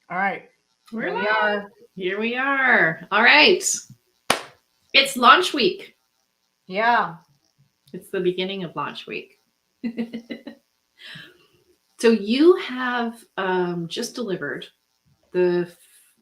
All right. We're Here we live. are. Here we are. All right. It's launch week. Yeah. It's the beginning of launch week. So you have just delivered the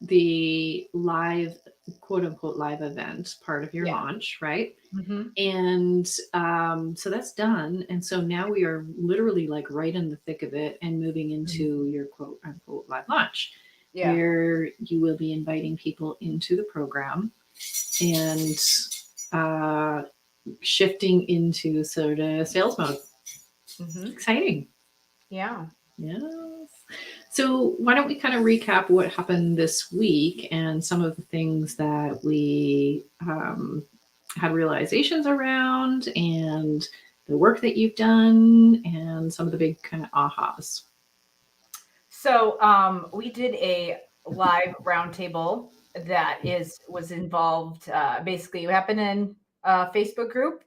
the live, quote unquote, live event part of your Yeah. launch, right? Mm-hmm. And so that's done. And so now we are literally like right in the thick of it and moving into your quote unquote live launch, Yeah. where you will be inviting people into the program and uh, shifting into sort of sales mode. Mm-hmm. Exciting. Yeah. Yes. So, why don't we kind of recap what happened this week and some of the things that we had realizations around and the work that you've done and some of the big kind of ahas. So we did a live roundtable that was involved. Basically, it happened in a Facebook group,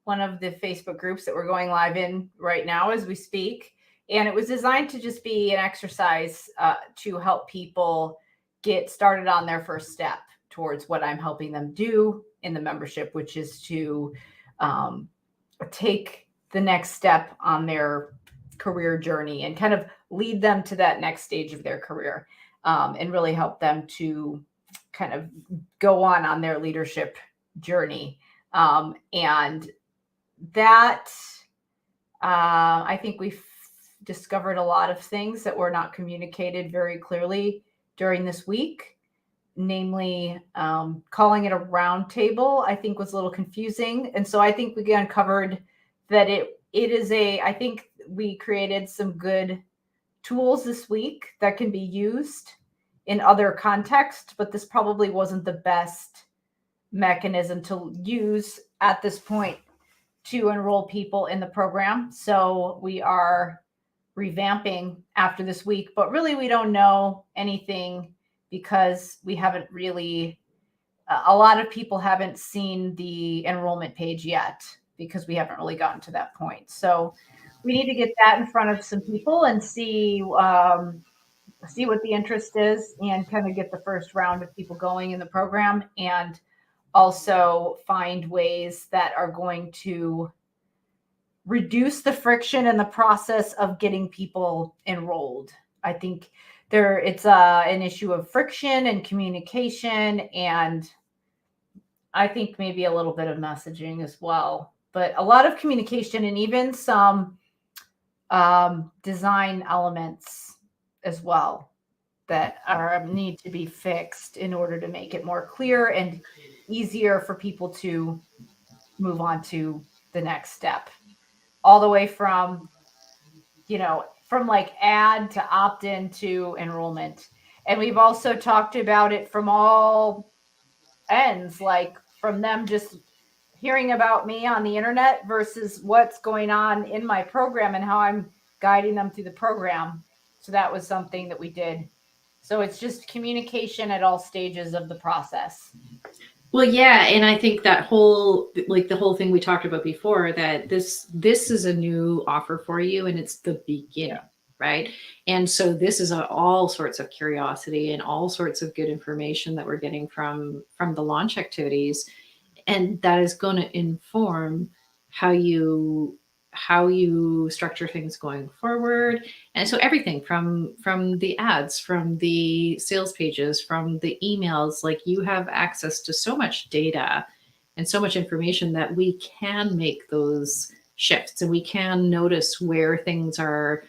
one of the Facebook groups that we're going live in right now as we speak. And it was designed to just be an exercise to help people get started on their first step towards what I'm helping them do in the membership, which is to um, take the next step on their career journey and kind of lead them to that next stage of their career, and really help them to kind of go on their leadership journey. And that I think we've discovered a lot of things that were not communicated very clearly during this week. Namely, calling it a round table, I think was a little confusing, and so I think we uncovered that it is a. I think we created some good tools this week that can be used in other contexts, but this probably wasn't the best mechanism to use at this point to enroll people in the program. So we are revamping after this week, but really we don't know anything because we haven't really, a lot of people haven't seen the enrollment page yet because we haven't really gotten to that point. So we need to get that in front of some people and see what the interest is and kind of get the first round of people going in the program, and also find ways that are going to reduce the friction in the process of getting people enrolled. I think it's an issue of friction and communication, and I think maybe a little bit of messaging as well, but a lot of communication and even some design elements as well that are need to be fixed in order to make it more clear and easier for people to move on to the next step, all the way from, from like add to opt in to enrollment. And we've also talked about it from all ends, like from them just hearing about me on the internet versus what's going on in my program and how I'm guiding them through the program. So that was something that we did. So it's just communication at all stages of the process. Well, yeah, and I think that whole like the whole thing we talked about before, that this is a new offer for you and it's the beginning, Yeah. right? And so this is all sorts of curiosity and all sorts of good information that we're getting from the launch activities, and that is going to inform how you structure things going forward. And so everything from the ads, from the sales pages, from the emails, like you have access to so much data and so much information that we can make those shifts and we can notice where things are,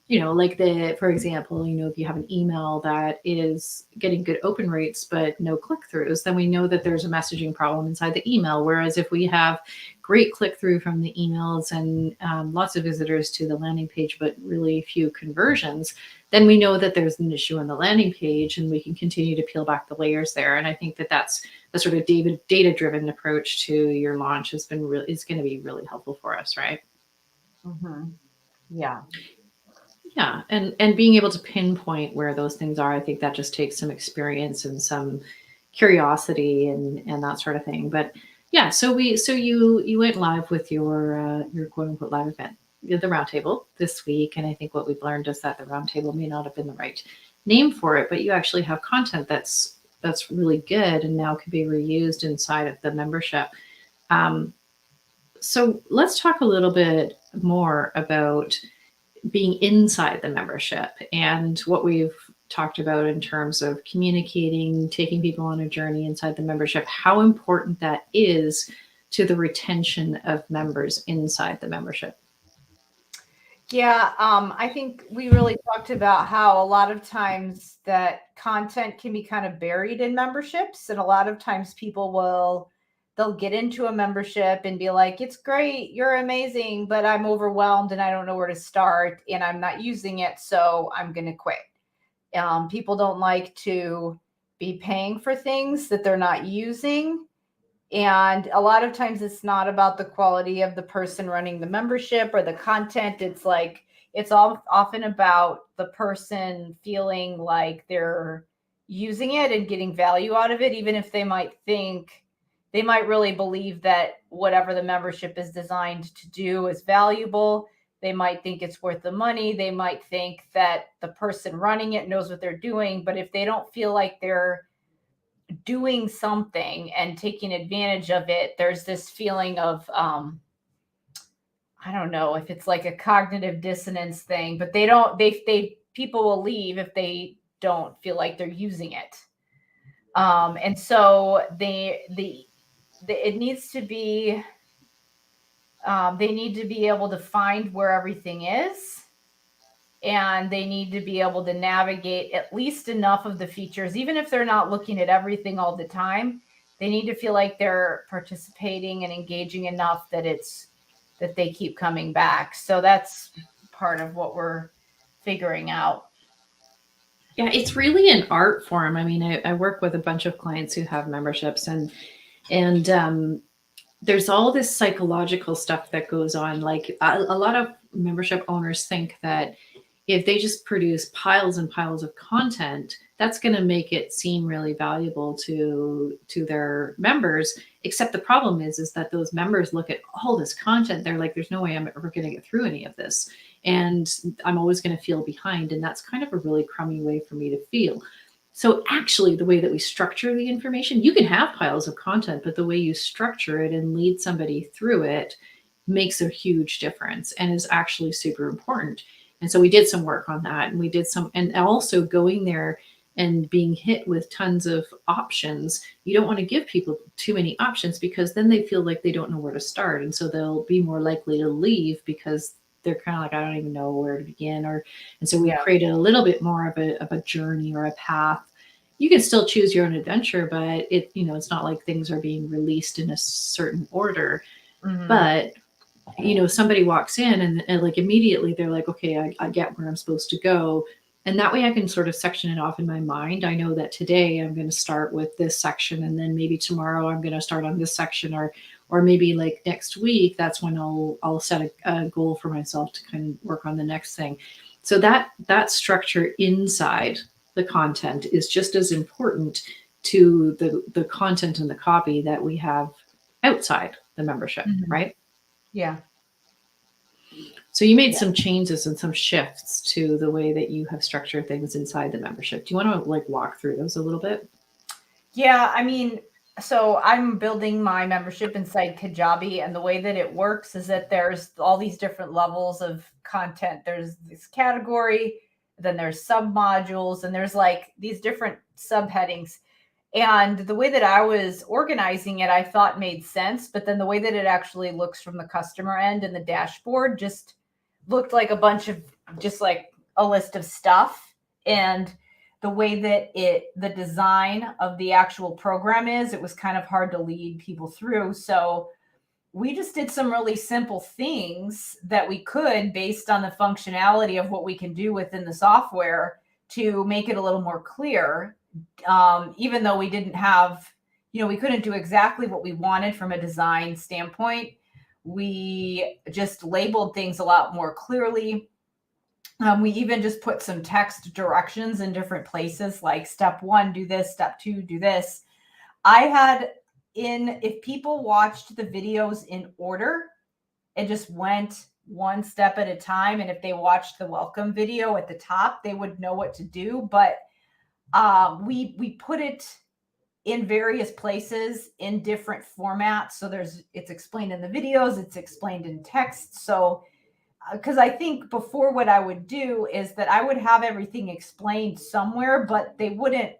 like for example, if you have an email that is getting good open rates but no click-throughs, then we know that there's a messaging problem inside the email. Whereas if we have great click-through from the emails and lots of visitors to the landing page but really few conversions, then we know that there's an issue on the landing page and we can continue to peel back the layers there. And I think that that's the sort of data-driven approach to your launch is going to be really helpful for us, right? Mm-hmm. Yeah. Yeah, and being able to pinpoint where those things are, I think that just takes some experience and some curiosity and that sort of thing. But yeah, so you went live with your quote unquote live event, the roundtable this week, and I think what we've learned is that the roundtable may not have been the right name for it, but you actually have content that's really good and now can be reused inside of the membership. Um, so let's talk a little bit more about being inside the membership and what we've talked about in terms of communicating, taking people on a journey inside the membership, how important that is to the retention of members inside the membership. Yeah, I think we really talked about how a lot of times that content can be kind of buried in memberships, and a lot of times they'll get into a membership and be like, "It's great, you're amazing, but I'm overwhelmed and I don't know where to start and I'm not using it, so I'm going to quit." People don't like to be paying for things that they're not using. And a lot of times it's not about the quality of the person running the membership or the content. It's all often about the person feeling like they're using it and getting value out of it, even if they might really believe that whatever the membership is designed to do is valuable. They might think it's worth the money. They might think that the person running it knows what they're doing. But if they don't feel like they're doing something and taking advantage of it, there's this feeling of I don't know if it's like a cognitive dissonance thing, but they people will leave if they don't feel like they're using it. And so it needs to be they need to be able to find where everything is, and they need to be able to navigate at least enough of the features, even if they're not looking at everything all the time. They need to feel like they're participating and engaging enough that they keep coming back. So that's part of what we're figuring out. Yeah, it's really an art form. I mean, I work with a bunch of clients who have memberships, and there's all this psychological stuff that goes on. Like a lot of membership owners think that if they just produce piles and piles of content, that's going to make it seem really valuable to their members. Except the problem is that those members look at all this content, they're like, there's no way I'm ever going to get through any of this, and I'm always going to feel behind, and that's kind of a really crummy way for me to feel. So actually, the way that we structure the information, you can have piles of content, but the way you structure it and lead somebody through it makes a huge difference and is actually super important. And so we did some work on that, and we did some, and also going there and being hit with tons of options. You don't want to give people too many options because then they feel like they don't know where to start. And so they'll be more likely to leave because they're kind of like, I don't even know where to begin. And so we created a little bit more of a journey or a path. You can still choose your own adventure, but it's not like things are being released in a certain order. Mm-hmm. But somebody walks in and like immediately they're like, okay, I get where I'm supposed to go. And that way I can sort of section it off in my mind. I know that today I'm going to start with this section, and then maybe tomorrow I'm going to start on this section, or maybe like next week, that's when I'll set a goal for myself to kind of work on the next thing. So that structure inside the content is just as important to the content and the copy that we have outside the membership, mm-hmm. right? Yeah. So you made some changes and some shifts to the way that you have structured things inside the membership. Do you want to like walk through those a little bit? Yeah, I mean, so I'm building my membership inside Kajabi, and the way that it works is that there's all these different levels of content. There's this category, then there's sub modules, and there's like these different subheadings. And the way that I was organizing it, I thought made sense, but then the way that it actually looks from the customer end in the dashboard just looked like a bunch of just like a list of stuff. And the way that the design of the actual program it was kind of hard to lead people through. So we just did some really simple things that we could based on the functionality of what we can do within the software to make it a little more clear. Even though we didn't have, we couldn't do exactly what we wanted from a design standpoint. We just labeled things a lot more clearly. We even just put some text directions in different places, like step 1, do this, step 2, do this. If people watched the videos in order and just went one step at a time. And if they watched the welcome video at the top, they would know what to do. But we put it in various places in different formats. So it's explained in the videos, it's explained in text. So because I think before what I would do is that I would have everything explained somewhere, but they wouldn't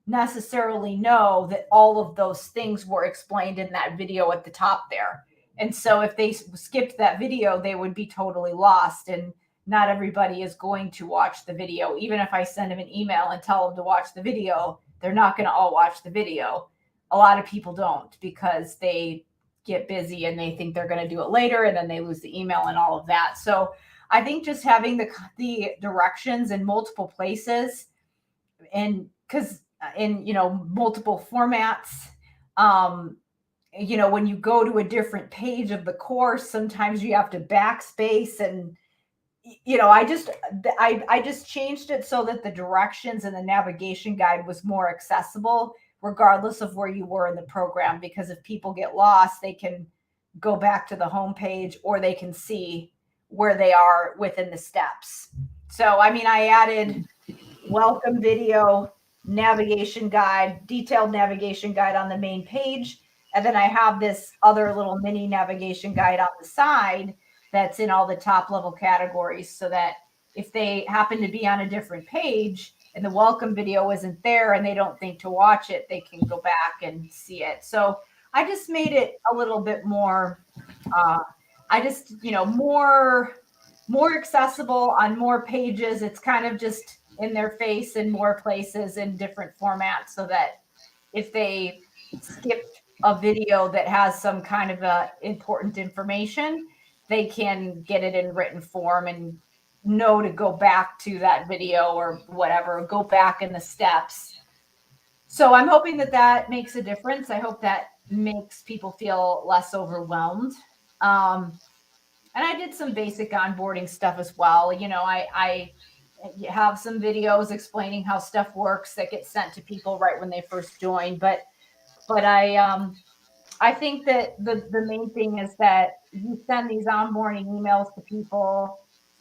necessarily know that all of those things were explained in that video at the top there. And so if they skipped that video, they would be totally lost. And not everybody is going to watch the video. Even if I send them an email and tell them to watch the video, they're not going to all watch the video. A lot of people don't because they get busy and they think they're going to do it later, and then they lose the email and all of that. So I think just having the directions in multiple places, and because in multiple formats, when you go to a different page of the course, sometimes you have to backspace, and I just changed it so that the directions and the navigation guide was more accessible regardless of where you were in the program, because if people get lost, they can go back to the home page, or they can see where they are within the steps. So, I added welcome video, navigation guide, detailed navigation guide on the main page. And then I have this other little mini navigation guide on the side that's in all the top level categories, so that if they happen to be on a different page and the welcome video isn't there and they don't think to watch it, they can go back and see it. So I just made it a little bit more, more accessible on more pages. It's kind of just in their face in more places in different formats, so that if they skipped a video that has some kind of important information, they can get it in written form and know to go back to that video or whatever, go back in the steps. So I'm hoping that makes a difference. I hope that makes people feel less overwhelmed. And I did some basic onboarding stuff as well. I have some videos explaining how stuff works that get sent to people right when they first join. But I think that the main thing is that you send these onboarding emails to people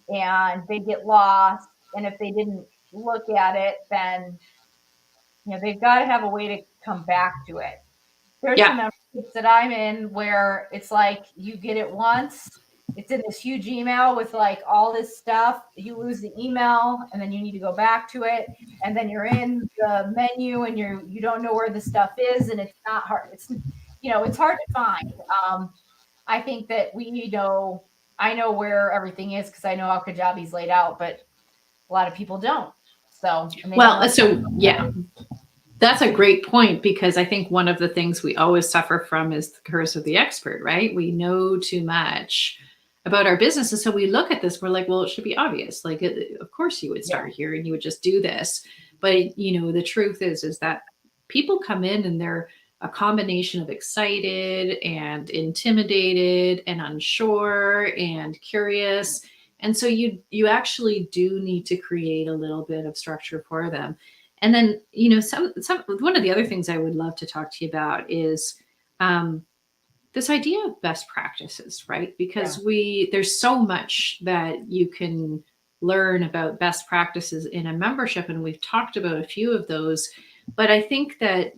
and they get lost. And if they didn't look at it, then they've got to have a way to come back to it. There's some memberships that I'm in where it's like you get it once, it's in this huge email with like all this stuff. You lose the email and then you need to go back to it. And then you're in the menu and you don't know where the stuff is, and it's not hard. It's hard to find. I think that I know where everything is because I know how Kajabi's laid out, but a lot of people don't. So, yeah, that's a great point, because I think one of the things we always suffer from is the curse of the expert, right? We know too much about our business. And so we look at this, we're like, well, it should be obvious. Like, of course you would start here and you would just do this. But, the truth is that people come in and they're a combination of excited and intimidated and unsure and curious. And so you actually do need to create a little bit of structure for them. And then, one of the other things I would love to talk to you about is this idea of best practices, right? Because there's so much that you can learn about best practices in a membership, and we've talked about a few of those. But I think that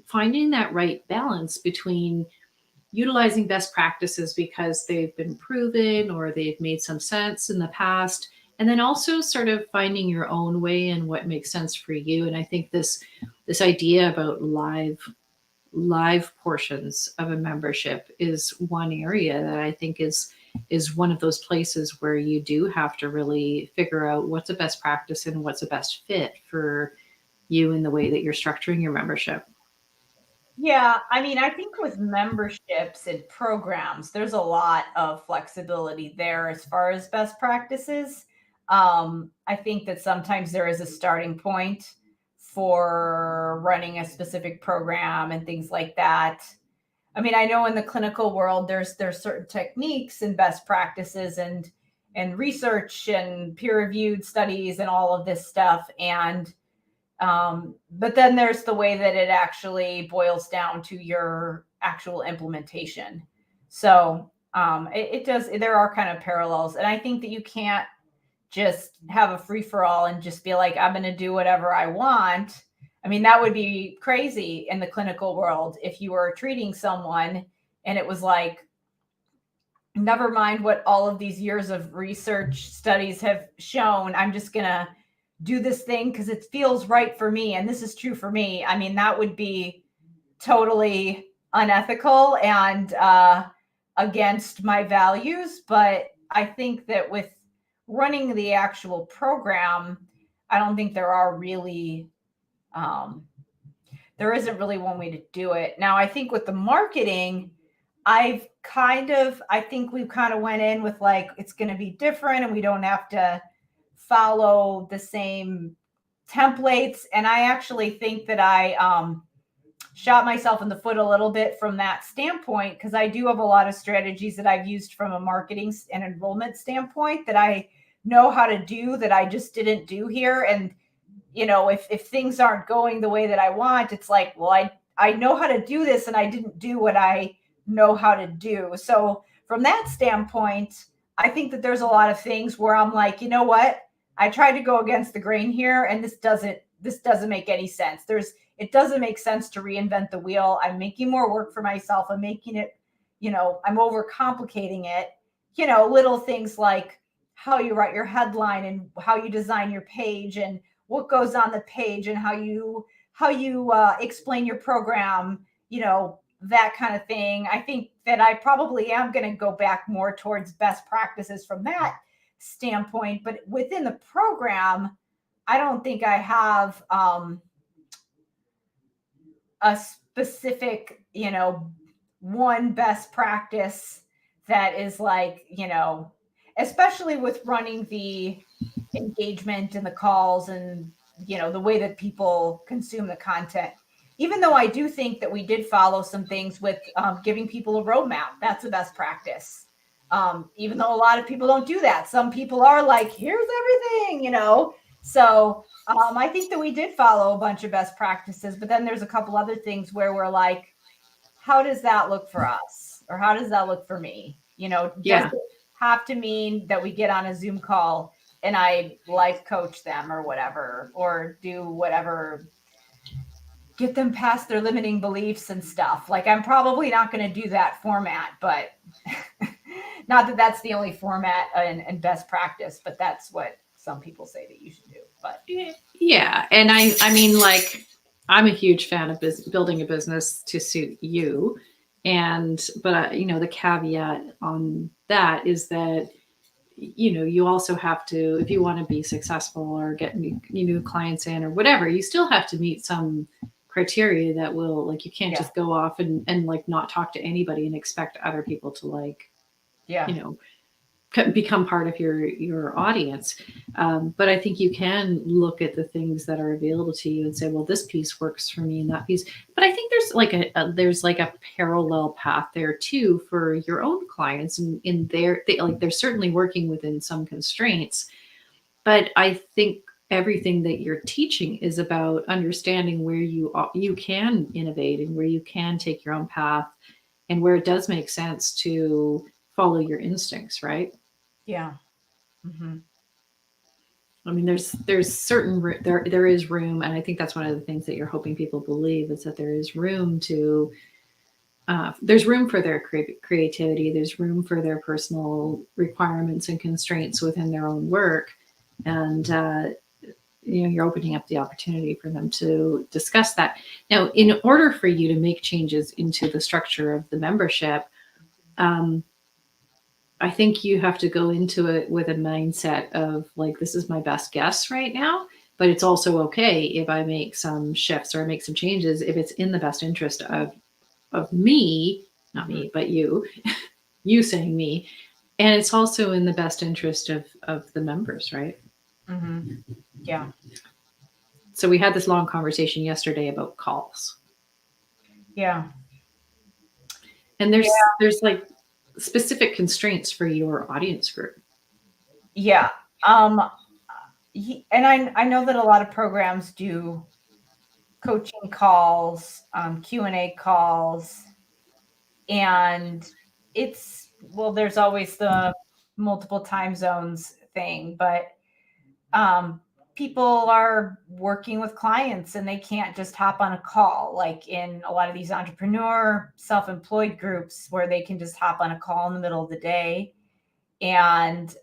finding that right balance between utilizing best practices because they've been proven or they've made some sense in the past, and then also sort of finding your own way and what makes sense for you. And I think this idea about live portions of a membership is one area that I think is one of those places where you do have to really figure out what's a best practice and what's a best fit for you in the way that you're structuring your membership. Yeah, I think with memberships and programs, there's a lot of flexibility there as far as best practices. I think that sometimes there is a starting point for running a specific program and things like that. I know in the clinical world, there's certain techniques and best practices and research and peer-reviewed studies and all of this stuff. And but then there's the way that it actually boils down to your actual implementation. So It does. There are kind of parallels, and I think that you can't just have a free for all and just be like, I'm going to do whatever I want. I mean, that would be crazy in the clinical world if you were treating someone and it was like, never mind what all of these years of research studies have shown, I'm just going to do this thing because it feels right for me. And this is true for me. I mean, that would be totally unethical and against my values. But I think that with running the actual program, I don't think there isn't really one way to do it. Now, I think with the marketing, I think we've kind of went in with like, it's going to be different and we don't have to follow the same templates. And I actually think that I shot myself in the foot a little bit from that standpoint, because I do have a lot of strategies that I've used from a marketing and enrollment standpoint that I know how to do that I just didn't do here. And, if things aren't going the way that I want, it's like, well, I know how to do this and I didn't do what I know how to do. So from that standpoint, I think that there's a lot of things where I'm like, you know what? I tried to go against the grain here and this doesn't make any sense. It doesn't make sense to reinvent the wheel. I'm making more work for myself. I'm making it, I'm overcomplicating it. Little things like how you write your headline and how you design your page and what goes on the page and how you explain your program, that kind of thing. I think that I probably am going to go back more towards best practices from that standpoint. But within the program, I don't think I have a specific, one best practice that is like, especially with running the engagement and the calls and, the way that people consume the content. Even though I do think that we did follow some things with giving people a roadmap, that's a best practice. Even though a lot of people don't do that. Some people are like, here's everything, So I think that we did follow a bunch of best practices, but then there's a couple other things where we're like, how does that look for us? Or how does that look for me? Does it have to mean that we get on a Zoom call and I life coach them or whatever, or do whatever, get them past their limiting beliefs and stuff. Like, I'm probably not going to do that format, but not that that's the only format and best practice, but that's what some people say that you should do. But yeah. And I mean, like, I'm a huge fan of building a business to suit you. But the caveat on that is that, you also have to, if you want to be successful or get new clients in or whatever, you still have to meet some criteria that will, like, you can't just go off and like not talk to anybody and expect other people to like, become part of your audience. But I think you can look at the things that are available to you and say, well, this piece works for me and that piece. But I think there's like a parallel path there too for your own clients, and they're certainly working within some constraints. But I think everything that you're teaching is about understanding where you can innovate and where you can take your own path and where it does make sense to follow your instincts, right? Yeah. Mm-hmm. I mean, there is room, and I think that's one of the things that you're hoping people believe is that there is room to. There's room for their creativity. There's room for their personal requirements and constraints within their own work, and you're opening up the opportunity for them to discuss that. Now, in order for you to make changes into the structure of the membership, I think you have to go into it with a mindset of like, this is my best guess right now, but it's also okay if I make some shifts or I make some changes if it's in the best interest of me, not me, but you saying me. And it's also in the best interest of the members, right? Mm-hmm. Yeah. So we had this long conversation yesterday about calls. Yeah. And there's like specific constraints for your audience group. Yeah. And I know that a lot of programs do coaching calls, Q&A calls, and it's well, there's always the multiple time zones thing, but people are working with clients and they can't just hop on a call like in a lot of these entrepreneur self-employed groups where they can just hop on a call in the middle of the day. And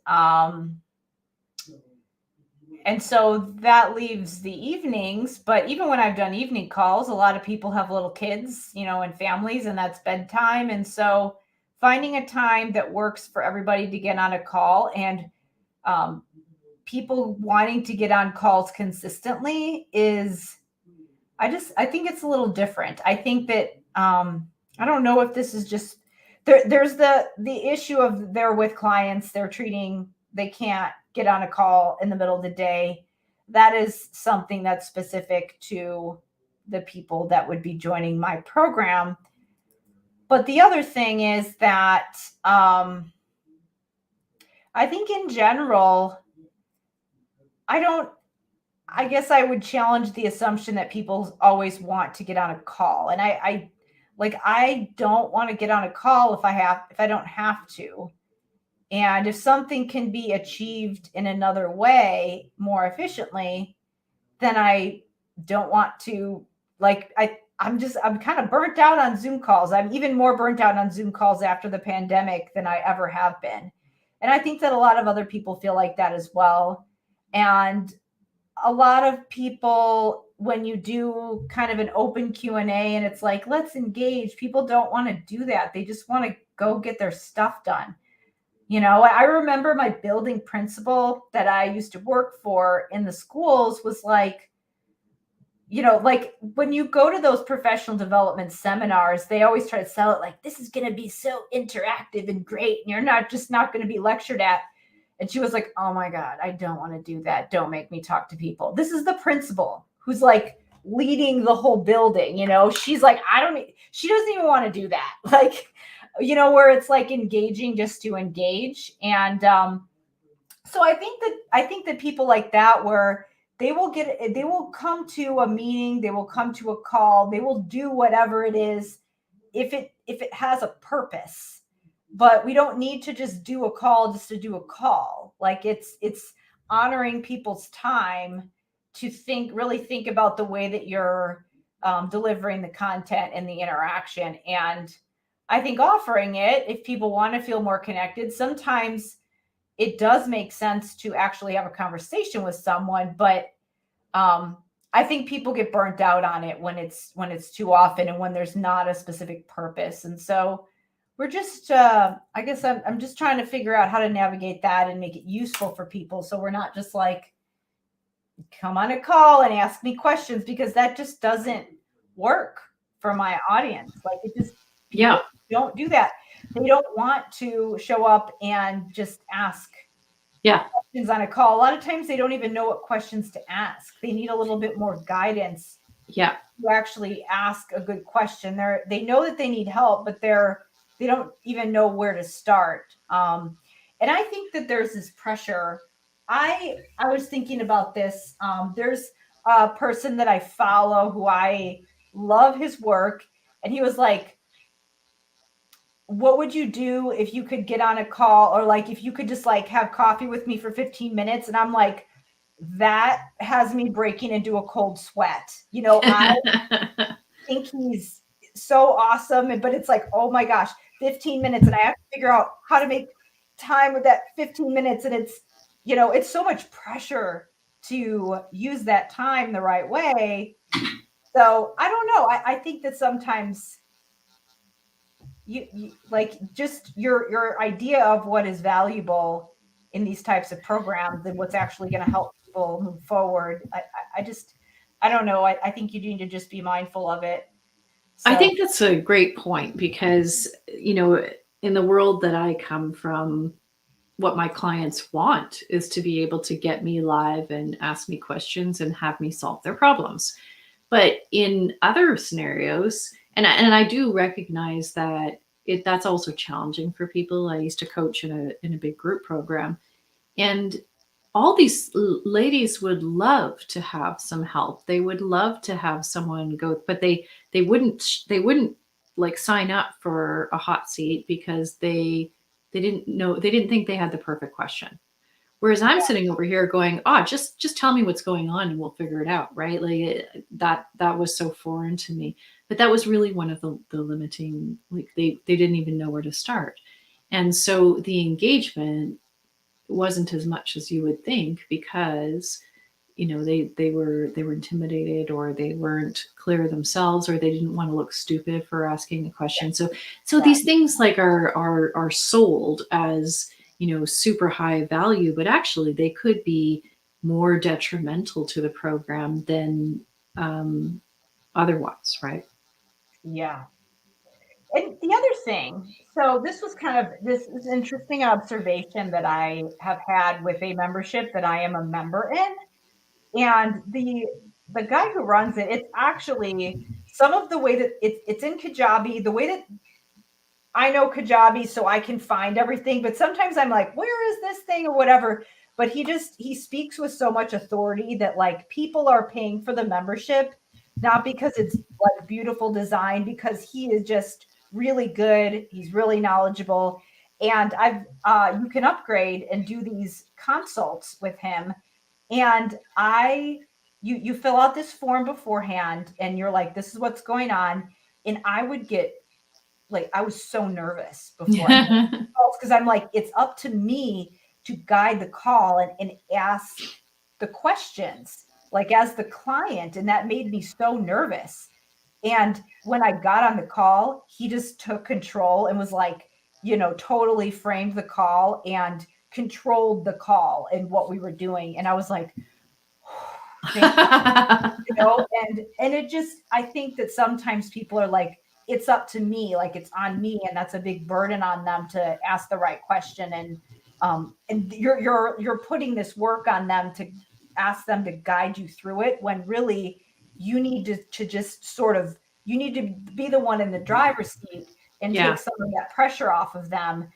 so that leaves the evenings. But even when I've done evening calls, a lot of people have little kids, and families, and that's bedtime. And so finding a time that works for everybody to get on a call, and um, people wanting to get on calls consistently is, I think it's a little different. I think that I don't know if this is just there's the issue of they're with clients, they can't get on a call in the middle of the day. That is something that's specific to the people that would be joining my program. But the other thing is that I think in general, I guess I would challenge the assumption that people always want to get on a call. And I don't want to get on a call if I don't have to. And if something can be achieved in another way more efficiently, then I don't want to, I'm kind of burnt out on Zoom calls. I'm even more burnt out on Zoom calls after the pandemic than I ever have been. And I think that a lot of other people feel like that as well. And a lot of people, when you do kind of an open Q&A and it's like, let's engage, people don't want to do that. They just want to go get their stuff done. I remember my building principal that I used to work for in the schools was like, like when you go to those professional development seminars, they always try to sell it like, this is going to be so interactive and great, and you're not going to be lectured at. And she was like, oh my God, I don't want to do that. Don't make me talk to people. This is the principal who's like leading the whole building. She's like, she doesn't even want to do that. Like, where it's like engaging just to engage. And so I think that people like that, where they will come to a meeting, they will come to a call, they will do whatever it is if it has a purpose. But we don't need to just do a call just to do a call. Like it's honoring people's time to really think about the way that you're delivering the content and the interaction. And I think offering it, if people want to feel more connected, sometimes it does make sense to actually have a conversation with someone. But I think people get burnt out on it when it's too often and when there's not a specific purpose. And so we're just, I guess I'm just trying to figure out how to navigate that and make it useful for people. So we're not just like, come on a call and ask me questions, because that just doesn't work for my audience. Like it just, Yeah. don't do that. They don't want to show up and just ask questions on a call. A lot of times they don't even know what questions to ask. They need a little bit more guidance. Yeah. To actually ask a good question. They know that they need help, but they don't even know where to start. And I think that there's this pressure. I was thinking about this. There's a person that I follow who I love his work. And he was like, what would you do if you could get on a call, or like if you could just like have coffee with me for 15 minutes? And I'm like, that has me breaking into a cold sweat. I think he's so awesome, but it's like, oh my gosh, 15 minutes. And I have to figure out how to make time with that 15 minutes. And it's so much pressure to use that time the right way. So I don't know. I think that sometimes you like just your idea of what is valuable in these types of programs and what's actually going to help people move forward. I don't know. I think you need to just be mindful of it. So. I think that's a great point, because, in the world that I come from, what my clients want is to be able to get me live and ask me questions and have me solve their problems. But in other scenarios, and I do recognize that that's also challenging for people. I used to coach in a big group program, and all these ladies would love to have some help. They would love to have someone go, but they wouldn't like sign up for a hot seat because they They didn't think they had the perfect question. Whereas I'm sitting over here going, oh, just tell me what's going on and we'll figure it out, right? Like that was so foreign to me. But that was really one of the limiting, like they didn't even know where to start. And so the engagement wasn't as much as you would think because they were intimidated, or they weren't clear themselves, or they didn't want to look stupid for asking a question. So these things like are sold as super high value, but actually they could be more detrimental to the program than otherwise, right? Yeah. And the other thing, so this is an interesting observation that I have had with a membership that I am a member in. And the guy who runs it, it's actually some of the way that it's in Kajabi, the way that I know Kajabi, so I can find everything, but sometimes I'm like, where is this thing or whatever? But he speaks with so much authority that like people are paying for the membership, not because it's like beautiful design, because he is just really good. He's really knowledgeable. And you can upgrade and do these consults with him. And you fill out this form beforehand and you're like, this is what's going on. And I would get like, I was so nervous before because I'm like, it's up to me to guide the call and ask the questions, like as the client. And that made me so nervous. And when I got on the call, he just took control and was like, totally framed the call and controlled the call and what we were doing. And I was like, and it just, I think that sometimes people are like, it's up to me, like it's on me, and that's a big burden on them to ask the right question. And you're putting this work on them to ask them to guide you through it, when really you need to just sort of, you need to be the one in the driver's seat and take some of that pressure off of them.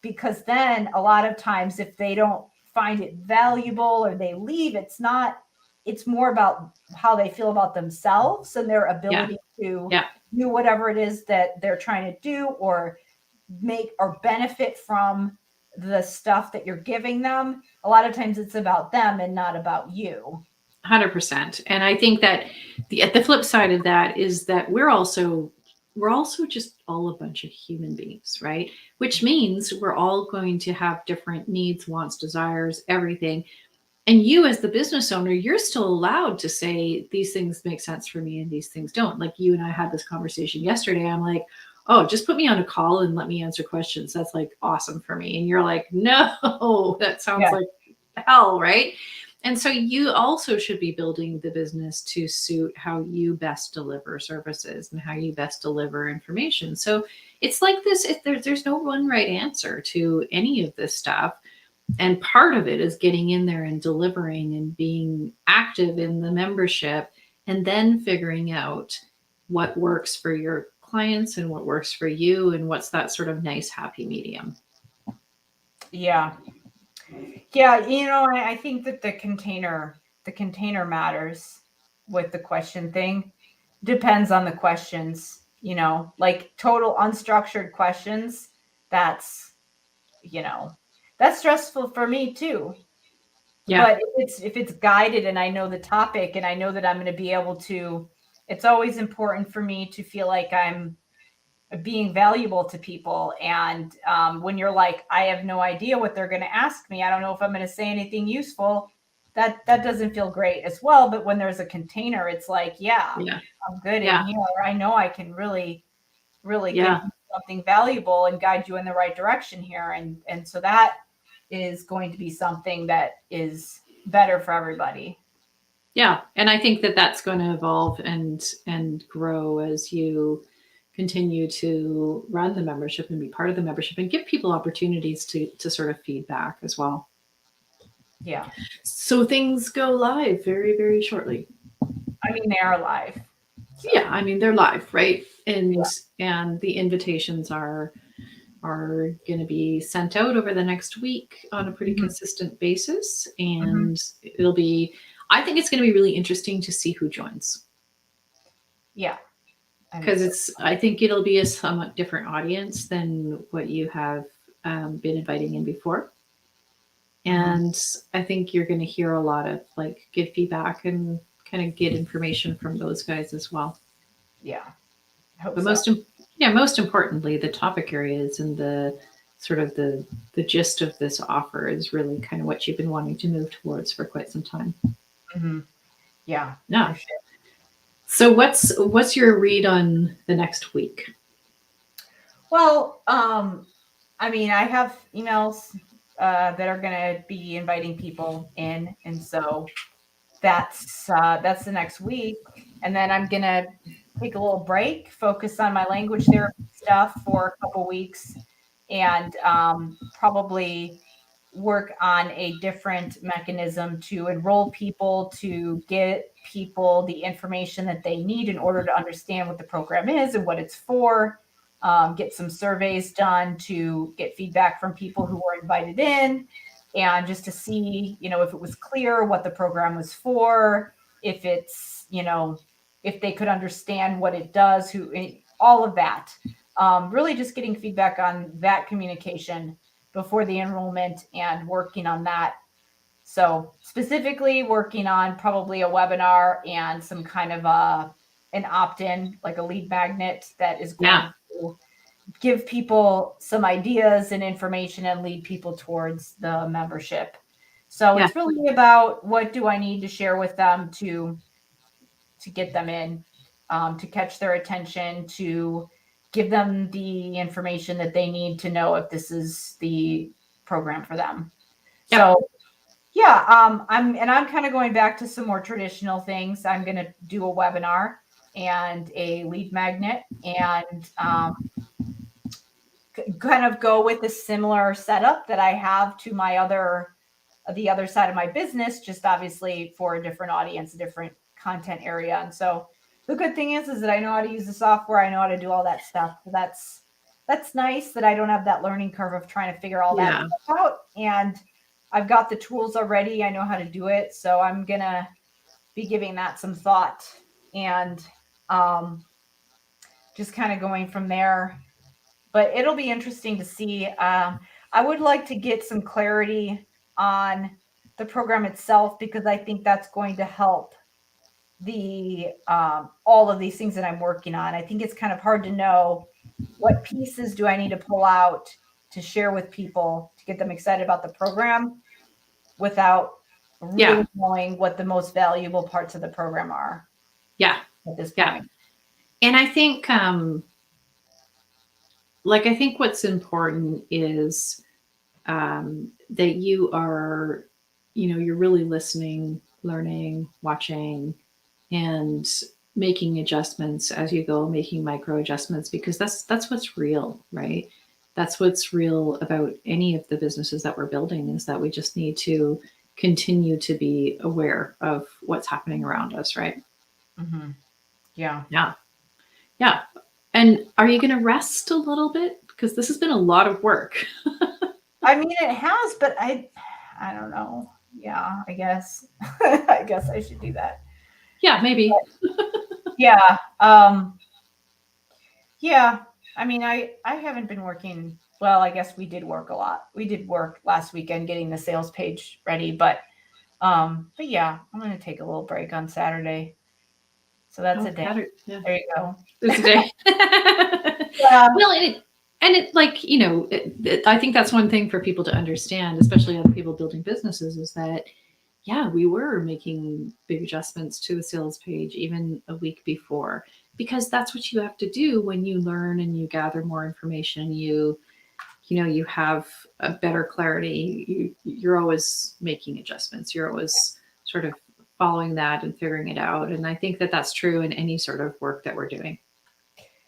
Because then a lot of times if they don't find it valuable or they leave, it's more about how they feel about themselves and their ability to do whatever it is that they're trying to do, or make or benefit from the stuff that you're giving them. A lot of times it's about them and not about you. 100%. And I think that the flip side of that is that we're also just all a bunch of human beings, right? Which means we're all going to have different needs, wants, desires, everything. And you as the business owner, you're still allowed to say these things make sense for me and these things don't. Like you and I had this conversation yesterday. I'm like, oh, just put me on a call and let me answer questions. That's like awesome for me. And you're like, no, that sounds like hell, right? And so you also should be building the business to suit how you best deliver services and how you best deliver information. So it's like this, there's no one right answer to any of this stuff. And part of it is getting in there and delivering and being active in the membership, and then figuring out what works for your clients and what works for you and what's that sort of nice, happy medium. Yeah. I think that the container matters with the question thing. Depends on the questions, like total unstructured questions. That's stressful for me too. Yeah. But if it's guided and I know the topic and I know that I'm going to be able to, it's always important for me to feel like I'm being valuable to people. And when you're like, I have no idea what they're going to ask me, I don't know if I'm going to say anything useful, that doesn't feel great as well. But when there's a container, it's like, I'm good in here. I know I can really give you something valuable and guide you in the right direction here. And so that is going to be something that is better for everybody. Yeah. And I think that that's going to evolve and grow as you continue to run the membership and be part of the membership and give people opportunities to sort of feedback as well. Yeah. So things go live very, very shortly. I mean, they are live. So. Yeah. I mean, they're live, right? And the invitations are going to be sent out over the next week on a pretty consistent basis. And I think it's going to be really interesting to see who joins. Yeah. Because I think it'll be a somewhat different audience than what you have been inviting in before. And I think you're going to hear a lot of like good feedback and kind of get information from those guys as well. Yeah. I hope But so. most importantly, the topic areas and the sort of the gist of this offer is really kind of what you've been wanting to move towards for quite some time. Yeah. Yeah. For sure. So what's your read on the next week? Well, I mean, I have emails that are going to be inviting people in, and so that's the next week, and then I'm going to take a little break, focus on my language therapy stuff for a couple weeks, and probably work on a different mechanism to enroll people, to get people the information that they need in order to understand what the program is and what it's for. Get some surveys done to get feedback from people who were invited in, and just to see, if it was clear what the program was for, if it's, if they could understand what it does, all of that. Really just getting feedback on that communication before the enrollment and working on that. So specifically working on probably a webinar and some kind of an opt-in, like a lead magnet that is going to give people some ideas and information and lead people towards the membership. So it's really about what do I need to share with them to get them in, to catch their attention, to give them the information that they need to know if this is the program for them. So yeah, I'm kind of going back to some more traditional things. I'm going to do a webinar and a lead magnet, and kind of go with a similar setup that I have to the other side of my business, just obviously for a different audience, a different content area. And so the good thing is that I know how to use the software. I know how to do all that stuff. So that's nice that I don't have that learning curve of trying to figure all that stuff out. And I've got the tools already. I know how to do it. So I'm going to be giving that some thought and just kind of going from there. But it'll be interesting to see. I would like to get some clarity on the program itself, because I think that's going to help the all of these things that I'm working on. I think it's kind of hard to know what pieces do I need to pull out to share with people to get them excited about the program without really knowing what the most valuable parts of the program are. Yeah. At this point. And I think I think what's important is that you are, you're really listening, learning, watching, and making adjustments as you go, making micro adjustments, because that's what's real, right? That's what's real about any of the businesses that we're building, is that we just need to continue to be aware of what's happening around us, right? Mm-hmm. Yeah. Yeah. Yeah. And are you going to rest a little bit? Because this has been a lot of work. I mean, it has, but I don't know. Yeah, I guess. I guess I should do that. Yeah, maybe. Yeah. Yeah. I mean, I haven't been working. Well, I guess we did work a lot. We did work last weekend getting the sales page ready, but yeah, I'm going to take a little break on Saturday. So that's a day. Yeah. There you go. There's a day. Yeah. Well, it like, I think that's one thing for people to understand, especially other people building businesses, is that, yeah, we were making big adjustments to the sales page even a week before, because that's what you have to do when you learn and you gather more information. You have a better clarity. You're always making adjustments. You're always sort of following that and figuring it out. And I think that that's true in any sort of work that we're doing.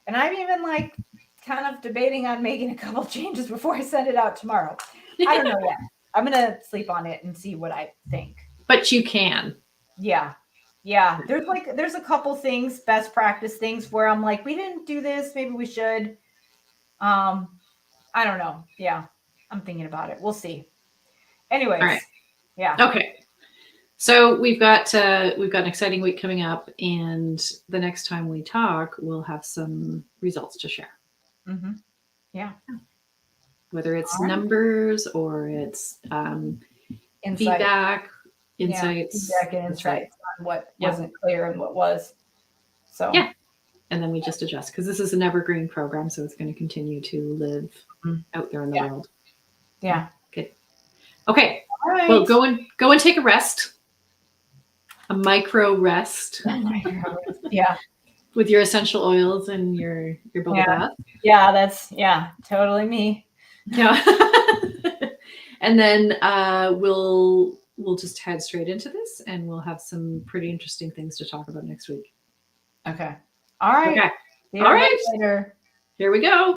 And I'm even kind of debating on making a couple changes before I send it out tomorrow. I don't know yet. I'm going to sleep on it and see what I think. But you can. Yeah. Yeah. There's a couple things, best practice things where I'm like, we didn't do this. Maybe we should. I don't know. Yeah. I'm thinking about it. We'll see. Anyways. All right. Yeah. Okay. So we've got an exciting week coming up, and the next time we talk, we'll have some results to share. Mm-hmm. Yeah. whether it's All right. numbers or it's Insight. feedback, insights. Feedback and That's right. insights on what Yeah. wasn't clear and what was. So Yeah. And then we just adjust because this is an evergreen program, so it's going to continue to live out there in the world. Yeah. Good. Okay. All right. Well, go and take a rest. A micro rest. Yeah. With your essential oils and your bubble bath. Yeah, that's totally me. Yeah. And then we'll just head straight into this, and we'll have some pretty interesting things to talk about next week. Okay. All right. Okay. See you All right. later. Here we go.